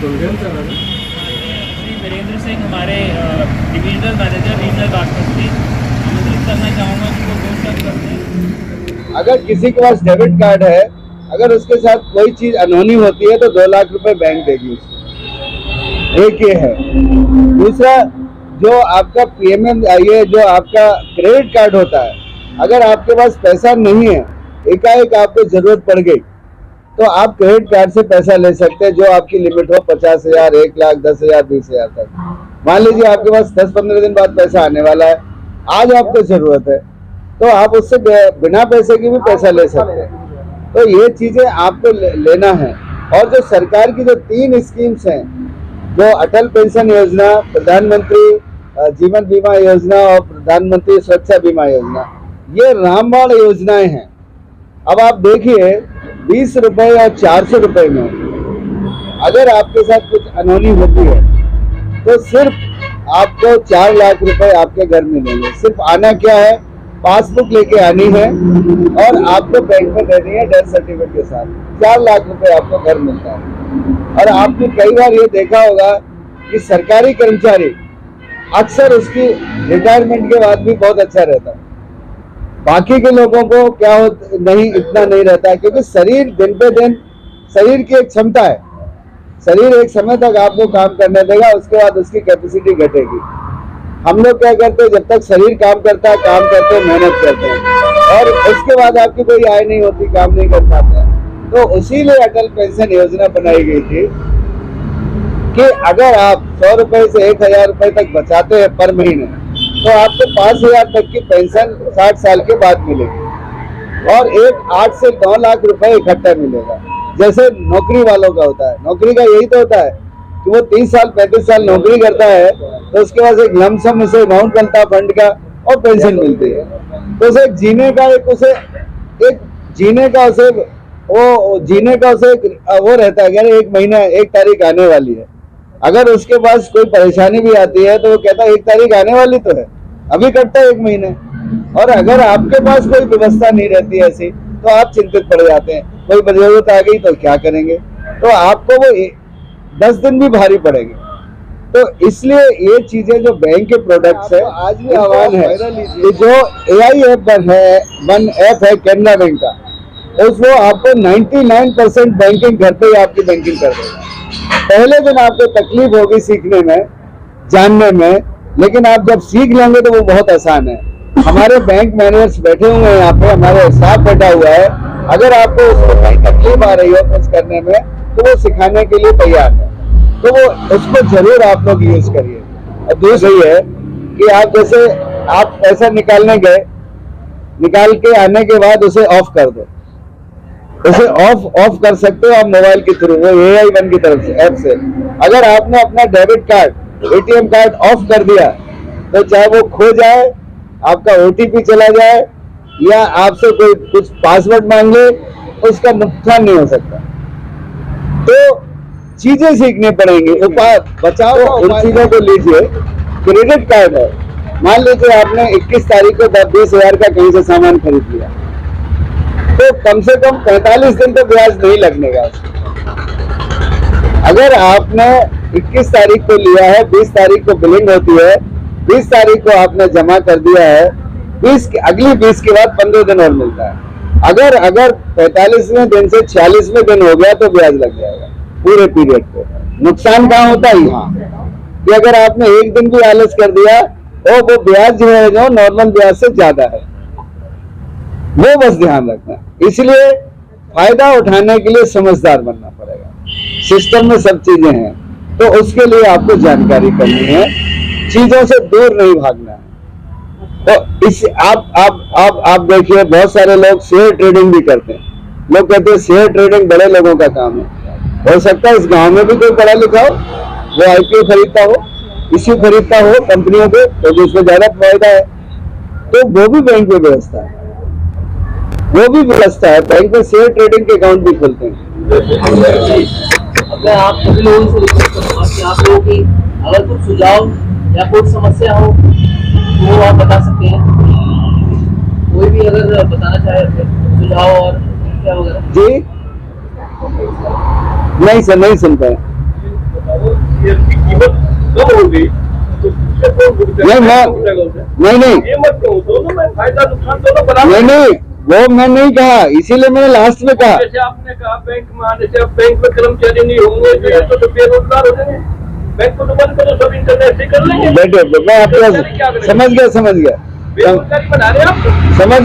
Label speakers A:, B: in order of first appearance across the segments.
A: श्री वीरेंद्र सिंह हमारे divisional manager regional Baghpat आमंत्रित करना चाहूँगा उनको 2 शब्द करते।
B: अगर किसी के पास डेबिट कार्ड है, अगर उसके साथ कोई चीज अनहोनी होती है तो 2 लाख रुपए बैंक देगी उसको। एक ये है। दूसरा, जो आपका पीएमएम, ये जो आपका क्रेडिट कार्ड होता है, अगर आपके पास पैसा नहीं है, एकाएक आपको जरूरत पड़ गई, तो आप क्रेडिट कार्ड से पैसा ले सकते हैं, जो आपकी लिमिट हो 50,000, 1 लाख, 10,000, 20,000 तक। मान लीजिए आपके पास 10-15 दिन बाद पैसा आने वाला है, आज आपको जरूरत है, तो आप उससे बिना पैसे की भी पैसा ले सकते हैं। तो ये चीजें आपको लेना है। और जो सरकार की जो 3 स्कीम्स हैं, जो अटल पेंशन योजना, प्रधानमंत्री जीवन बीमा योजना और प्रधानमंत्री सुरक्षा बीमा योजना, ये रामबाण योजनाएं हैं। अब आप देखिए, 20 रुपए और 400 रुपए में अगर आपके साथ कुछ अनहोनी होती है तो सिर्फ आपको 4 लाख रुपए आपके घर में मिलेंगे। सिर्फ आना क्या है, पासबुक लेके आनी है और आपको बैंक में देनी है डेथ सर्टिफिकेट के साथ। 4 लाख रुपए आपको घर मिलता है। और आपने कई बार ये देखा होगा कि सरकारी कर्मचारी अक्सर उसकी रिटायरमेंट के बाद भी बहुत अच्छा रहता है। बाकी के लोगों को क्या हो नहीं, इतना नहीं रहता है, क्योंकि शरीर दिन पे दिन, शरीर की एक क्षमता है, शरीर एक समय तक आपको काम करने देगा, उसके बाद उसकी कैपेसिटी घटेगी। हम लोग क्या करते हैं, जब तक शरीर काम करता है, काम करते हैं, मेहनत करते हैं, और उसके बाद आपकी कोई आय नहीं होती, काम नहीं कर पाते हैं। तो इसीलिए अटल पेंशन योजना बनाई गई थी कि अगर आप 100 रुपए से 1,000 रुपए तक बचाते हैं पर महीने, तो आपको 5,000 तक की पेंशन 60 साल के बाद मिलेगी और 8 से 9 लाख रुपए इकट्ठा मिलेगा, जैसे नौकरी वालों का होता है। नौकरी का यही तो होता है कि वो 30 साल 35 साल नौकरी करता है, तो उसके बाद एक लमसम उसे अमाउंट बनता है फंड का और पेंशन मिलती है। तो उसे जीने का वो रहता है, यार 1 महीना 1 तारीख आने वाली है। अगर उसके पास कोई परेशानी भी आती है तो वो कहता है 1 तारीख आने वाली तो है, अभी कटता है 1 महीने। और अगर आपके पास कोई व्यवस्था नहीं रहती है ऐसी, तो आप चिंतित पड़ जाते हैं, कोई जरूरत आ गई तो क्या करेंगे, तो आपको वो 10 दिन भी भारी पड़ेंगे। तो इसलिए ये चीजें जो बैंक के प्रोडक्ट्स है, आज भी आह्वान है कि जो AI ऐप है कैनरा बैंक का, उसको आपको 99% बैंकिंग घर पे ही आपकी बैंकिंग कर देगा। पहले दिन आपको तकलीफ होगी सीखने में, जानने में, लेकिन आप जब सीख लेंगे तो वो बहुत आसान है। हमारे बैंक मैनेजर्स बैठे हुए हैं यहाँ पे, हमारे स्टाफ बैठा हुआ है। अगर आपको उसको कहीं तकलीफ आ रही हो कुछ करने में, तो वो सिखाने के लिए तैयार है, तो वो उसको जरूर आप लोग यूज करिए। और दूसरी है कि आप जैसे आप पैसा निकालने गए, निकाल के आने के बाद उसे ऑफ कर दो, उसे ऑफ कर सकते हो आप मोबाइल के थ्रू, वो AI1 की तरफ से ऐप से। अगर आपने अपना debit card, ATM card of कर दिया, तो चाहे वो खो जाए, आपका OTP चला जाए या आपसे कोई कुछ पासवर्ड मांग ले, उसका नुकसान नहीं हो सकता। तो चीजें सीखनी पड़ेंगी, उपाय बचाओ। तो उन चीजों को लीजिए। क्रेडिट कार्ड है, मान लीजिए आपने 21 तारीख को 20,000 का कहीं से सामान खरीद लिया, तो कम से कम 45 दिन तो ब्याज नहीं लगने का। अगर आपने 21 तारीख को लिया है, 20 तारीख को बिलिंग होती है, 20 तारीख को आपने जमा कर दिया है, अगली 20 के बाद 15 दिन और मिलता है। अगर 45वें दिन से 46वें दिन हो गया तो ब्याज लग जाएगा पूरे पीरियड पे। नुकसान कहाँ होता है? यहाँ कि अगर आपने एक दिन भी आलस कर दिया, तो वो ब्याज जो है, जो नॉर्मल ब्याज से ज्यादा है, वो बस ध्यान रखना। इसलिए फायदा उठाने के लिए समझदार बनना पड़ेगा। सिस्टम में सब चीजें हैं, तो उसके लिए आपको जानकारी करनी है, चीजों से दूर नहीं भागना है। तो इस आप देखिए, बहुत सारे लोग शेयर ट्रेडिंग भी करते हैं। लोग कहते हैं शेयर ट्रेडिंग बड़े लोगों का काम है। हो सकता है इस गांव में भी कोई पढ़ा लिखा हो, वो IPO खरीदता हो, इश्यू खरीदता हो कंपनियों के, तो उसमें ज्यादा फायदा है। तो वो भी बैंक में व्यवस्था है, बैंक में शेयर ट्रेडिंग के अकाउंट भी खोलते हैं।
A: अगर आप सभी लोगों से रिक्वेस्ट करूंगा कि आप लोगों की अगर कुछ सुझाव या कोई समस्या हो तो आप बता सकते हैं। कोई भी अगर बताना चाहे सुझाव और समस्या वगैरह।
B: जी नहीं सर, नहीं सुन पाए।
C: इसकी कीमत कम हो गई तो उससे कौन भुगतेगा?
B: नहीं
C: ये मत कहो, दोनों में फायदा नुकसान दोनों बराबर।
B: नहीं, वो मैं नहीं कहा, इसीलिए मैंने लास्ट में कहा।
C: जैसे आपने कहा बैंक में आने से, अब बैंक में कर्मचारी नहीं होंगे तो ये तो बेरोजगार हो जाएंगे। बैंक को तो बंद करो, सब इंटरनेट से कर लेंगे।
B: बैठे, मैं आपको समझ गया
C: बेरोजगारी बना रहे हैं आप।
B: समझ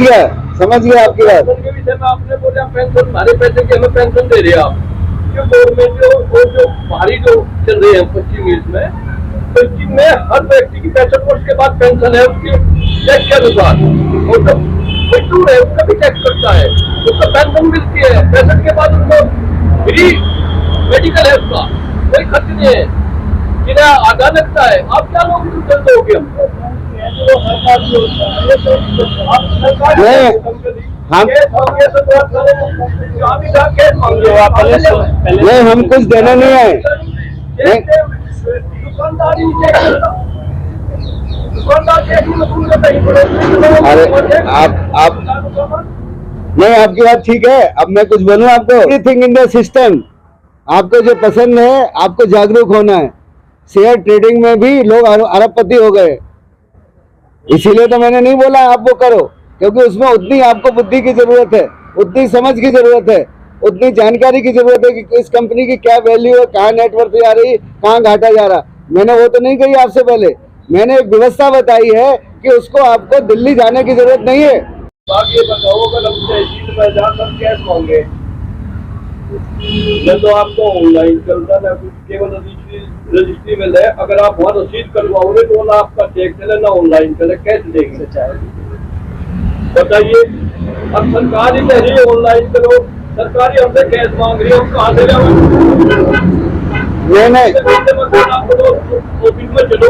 B: गया आपकी बात।
C: पेंशन के विषय में आपने बोला पेंशन, हमारे पैसे की हमें पेंशन दे रहे हैं आप। जो गवर्नमेंट जो भारी जो चल रहे हैं पश्चिम में हर व्यक्ति की 65 वर्ष के बाद पेंशन है उसकी टैक्स के अनुसार, और जो मजदूर है उसका भी टैक्स कटता है, उसको पेंशन मिलती है। 65 के बाद उसको फ्री मेडिकल है, उसका कोई खर्च नहीं है, किराया आधा लगता है। आप क्या लोग चलते हो गए?
B: नहीं, हम कुछ देने नहीं आए। अरे आप नहीं, आपकी बात ठीक है। अब मैं कुछ बोलूं आपको? एवरीथिंग इन द सिस्टम, आपको जो पसंद है आपको जागरूक होना है। शेयर ट्रेडिंग में भी लोग अरबपति हो गए, इसीलिए तो मैंने नहीं बोला आप वो करो, क्योंकि उसमें उतनी आपको बुद्धि की जरूरत है, उतनी समझ की जरूरत है, उतनी जानकारी की जरूरत है कि इस कंपनी की क्या वैल्यू है, कहाँ नेटवर्थ जा रही, कहाँ घाटा जा रहा। मैंने वो तो नहीं कही आपसे पहले, मैंने एक व्यवस्था बताई है कि उसको आपको दिल्ली जाने की जरूरत नहीं है।
C: ये बताओ, अगर हम तहसील में जाकर कैश मांगे, न तो आपको ऑनलाइन चलता, न कुछ, केवल रजिस्ट्री में ले। अगर आप वहाँ रसीद करवाओगे तो ना आपका चेक चले, ना ऑनलाइन चले, कैश देंगे? बताइए। अब सरकार ही कह रही है ऑनलाइन करो, सरकारी हमसे कैश मांग रही है, हम कहाँ से जाओ?
B: नहीं,
C: ऑफिस में चलो,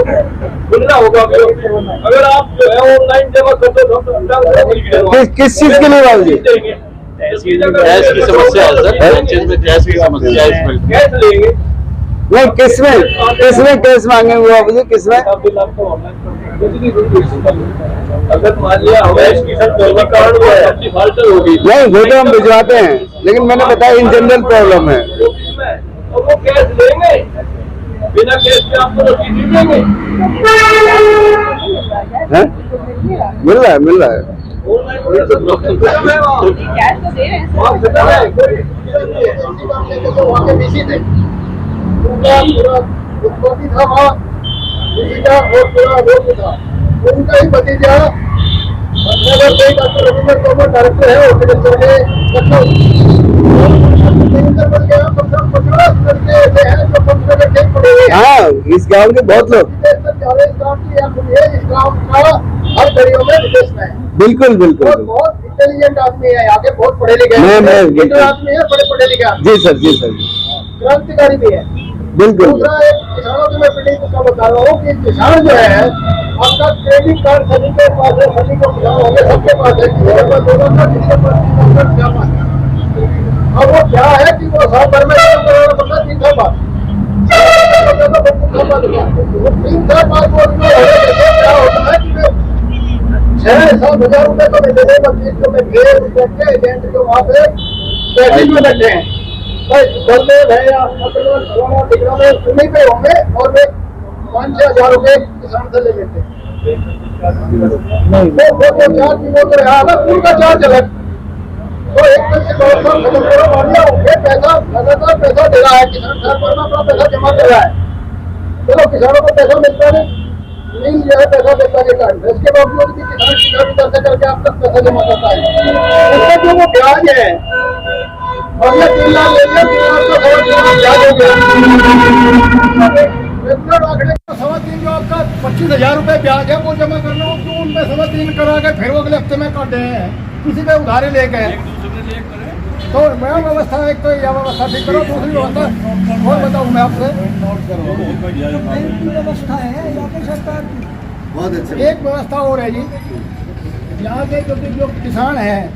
C: खुलना होगा। अगर आप जो है ऑनलाइन जमा करते हो,
B: किस चीज के लिए बाबू जी?
D: कैश की समस्या है सर, ब्रांचेज में कैश की समस्या है इसमें।
C: कैश लेंगे?
B: नहीं, किसमें कैश मांगेंगे बाबू जी? किसमें?
C: अगर मान लिया कैश की सब कार्ड हुआ है, डिफॉल्ट होगी।
B: नहीं, वो तो हम भिजवाते हैं, लेकिन मैंने बताया इन जनरल प्रॉब्लम है।
C: और वो कैश लेंगे, बिना कैश के आपको रसीद नहीं देंगे।
B: मिल रहा है।
C: कैश तो दे रहे हैं। था वहाँ और पूरा रोड था, उनका ही भतीजा डायरेक्टर है
B: हाँ, इस गांव के बहुत लोग,
C: इस गाँव का हर गलियों में विदेश में है।
B: बिल्कुल
C: बहुत इंटेलिजेंट आदमी है, यहाँ के बहुत पढ़े लिखे आदमी है, बड़े पढ़े लिखे आदमी।
B: जी सर
C: क्रांतिकारी भी है।
B: बिल्कुल।
C: दूसरा, एक किसानों की मैं फील्डिंग का बता रहा हूँ कि किसान जो है आपका क्रेडिट कार्ड सभी के पास है, सभी को किसान होंगे, सबके पास है। दोनों का किसी पर क्या पास है? अब वो क्या है कि वो साल भर में 3 साल बाद 3 साल बाद वो क्या होता है कि 6-7 हजार रुपए तो मैं दे देगा, तो मैं भेज एजेंट जो वहाँ पे तहसील में बैठे हैं, बलदेव है या उन्हीं पे होंगे, और वे 5-6 हजार रुपए किसान से ले लेते हैं। वो चार्ज वो तो यहाँ ना फूल का चार्ज अलग। तो एक तरह से खत्म करो, बढ़िया हो गया, पैसा लगातार पैसा दे रहा है किसान, साल भर में अपना पैसा जमा कर रहा है। चलो, किसानों को पैसा मिलता है, मिल जो है पैसा देता है कार्ड, इसके बावजूद भी किसान पैसा करके आप तक पैसा जमा करता है। उसका जो वो ब्याज है, और ये 3 लाख ले लिया, 3 लाख का 3.5 ब्याज हो गया। 3.25 जो आपका 25,000 रुपए ब्याज है वो जमा करना हो, क्यों उनमें 3.25 करा के फिर वो अगले हफ्ते में कर दे, किसी पे उधारी लेके। तो मैं व्यवस्था, एक तो यह व्यवस्था ठीक करो, दूसरी व्यवस्था और बताऊँ मैं आपसे, व्यवस्था है यहाँ पे सरकार की बहुत अच्छी। एक व्यवस्था और है जी, यहाँ के जो किसान है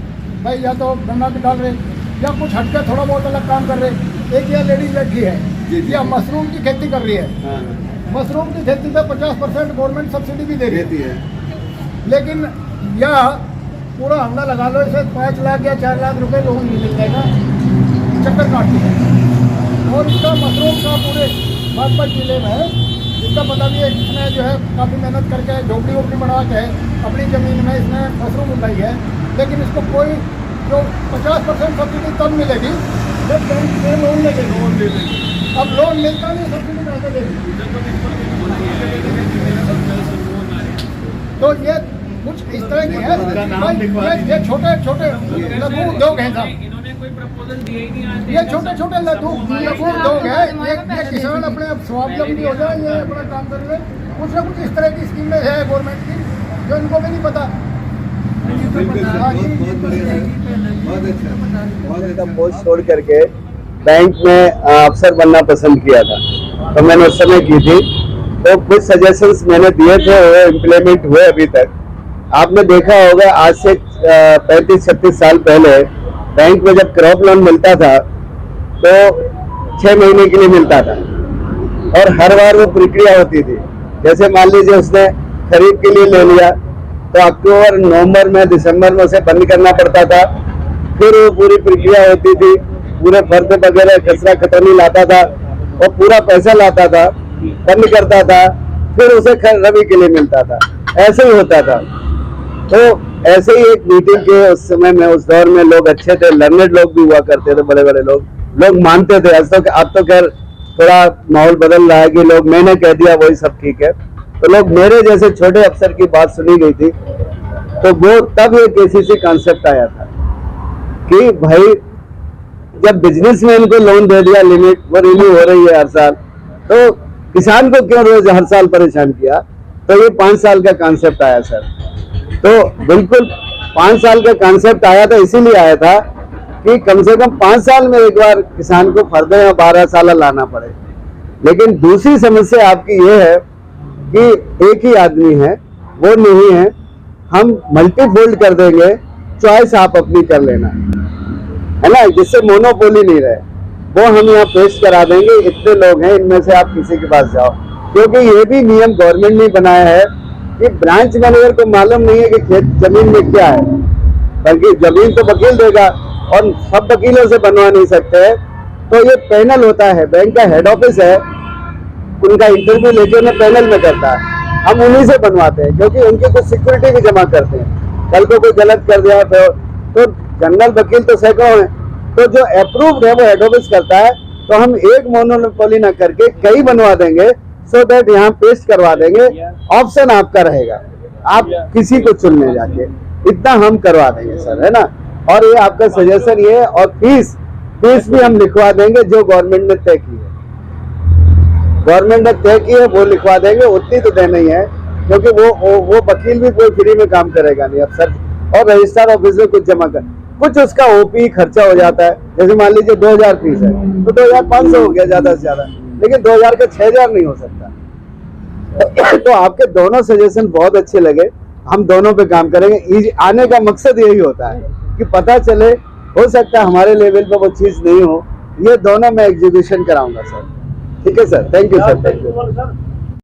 C: भाई, या तो गन्ना डाल रहे या कुछ हटकर थोड़ा बहुत अलग काम कर रहे। एक यह लेडीज बैठी है, या मशरूम की खेती कर रही है। मशरूम की खेती पे 50% गवर्नमेंट सब्सिडी भी दे रही है, लेकिन यह पूरा हमला लगा लो, इसे 5 लाख या 4 लाख रुपए लोगों को मिल जाएगा, चक्कर काटती है। और इसका मशरूम का पूरे बागपत जिले में है, जिसका पता भी है इसने जो है काफ़ी मेहनत करके झोपड़ी वोपड़ी बना के अपनी ज़मीन में इसने मशरूम उगाई है, लेकिन इसको कोई जो 50% सब्सिडी तब मिलेगी जब बैंक से लोन लेके लोन दे देगी। अब लोन मिलता नहीं, सब्सिडी कैसे देगी? तो ये कुछ इस तरह की है भाई, ये छोटे छोटे लघु उद्योग हैं साहब, ये छोटे छोटे लघु उद्योग है। ये किसान अपने स्वावलंबी हो जाए, ये अपना काम कर रहे, कुछ ना कुछ इस तरह की स्कीमें है गवर्नमेंट की जो इनको भी नहीं पता।
B: पोस्ट छोड़ करके बैंक में अफसर बनना पसंद किया था, तो मैंने उस समय की थी, तो कुछ सजेशंस मैंने दिए थे, वो इम्प्लीमेंट हुए अभी तक। आपने देखा होगा आज से 35-36 साल पहले बैंक में जब क्रॉप लोन मिलता था तो 6 महीने के लिए मिलता था और हर बार वो प्रक्रिया होती थी। जैसे मान लीजिए उसने खरीद के लिए ले लिया तो अक्टूबर नवंबर में दिसंबर में उसे बंद करना पड़ता था, फिर वो पूरी प्रक्रिया होती थी, पूरे फर्द वगैरह कचरा खतौनी लाता था और पूरा पैसा लाता था, बंद करता था, फिर उसे रबी के लिए मिलता था। ऐसे ही होता था। तो ऐसे ही एक मीटिंग के उस समय में, उस दौर में लोग अच्छे थे, लर्नेड लोग भी हुआ करते थे, बड़े बड़े लोग मानते थे। अब तो खैर थोड़ा माहौल बदल रहा है कि लोग मैंने कह दिया वही सब ठीक है, तो लोग मेरे जैसे छोटे अफसर की बात सुनी गई थी। तो वो तब एक केसीसी कॉन्सेप्ट आया था कि भाई जब बिजनेसमैन को लोन दे दिया, लिमिट वो रिन्यू हो रही है हर साल, तो किसान को क्यों रोज हर साल परेशान किया? तो ये 5 साल का कॉन्सेप्ट आया सर। तो बिल्कुल 5 साल का कॉन्सेप्ट आया था, इसीलिए आया था कि कम से कम 5 साल में एक बार किसान को फर्द या 12 साल लाना पड़े। लेकिन दूसरी समस्या आपकी ये है कि एक ही आदमी है, वो नहीं है, हम मल्टीफोल्ड कर देंगे, चॉइस आप अपनी कर लेना, है ना, जिससे मोनोपोली नहीं रहे, वो हम यहाँ पेश करा देंगे। इतने लोग हैं, इनमें से आप किसी के पास जाओ, क्योंकि ये भी नियम गवर्नमेंट ने बनाया है कि ब्रांच मैनेजर को मालूम नहीं है कि खेत जमीन में क्या है, बल्कि जमीन तो वकील देगा और सब वकीलों से बनवा नहीं सकते। तो ये पैनल होता है, बैंक का हेड ऑफिस है, उनका इंटरव्यू लेके उन्हें पैनल में करता है, हम उन्हीं से बनवाते हैं, क्योंकि उनकी कुछ सिक्योरिटी भी जमा करते हैं। कल को कोई गलत कर दिया तो जनरल वकील तो सैकड़ों हैं, तो जो अप्रूव्ड है वो हेड ऑफिस करता है। तो हम एक मोनोपोली ना करके कई बनवा देंगे, सो दैट यहाँ पेस्ट करवा देंगे, ऑप्शन आपका रहेगा, आप किसी को चुनने जाके, इतना हम करवा देंगे सर, है ना। और ये आपका सजेशन ये है, और फीस भी हम लिखवा देंगे जो गवर्नमेंट ने तय की है, गवर्नमेंट ने तय की है वो लिखवा देंगे। उतनी तो देना ही है, क्योंकि वो वकील भी कोई फ्री में काम करेगा नहीं अफसर, और रजिस्ट्रार ऑफिस में कुछ जमा कर, कुछ उसका ओपी खर्चा हो जाता है। जैसे मान लीजिए 2000 फीस है तो 2500 हो गया ज्यादा से ज्यादा, लेकिन 2000 का 6000 नहीं हो सकता। तो आपके दोनों सजेशन बहुत अच्छे लगे, हम दोनों पे काम करेंगे। आने का मकसद यही होता है कि पता चले, हो सकता है हमारे लेवल पे वो चीज नहीं हो, ये दोनों मैं एग्जीक्यूशन कराऊंगा सर। ठीक है sir, thank you sir, thank you.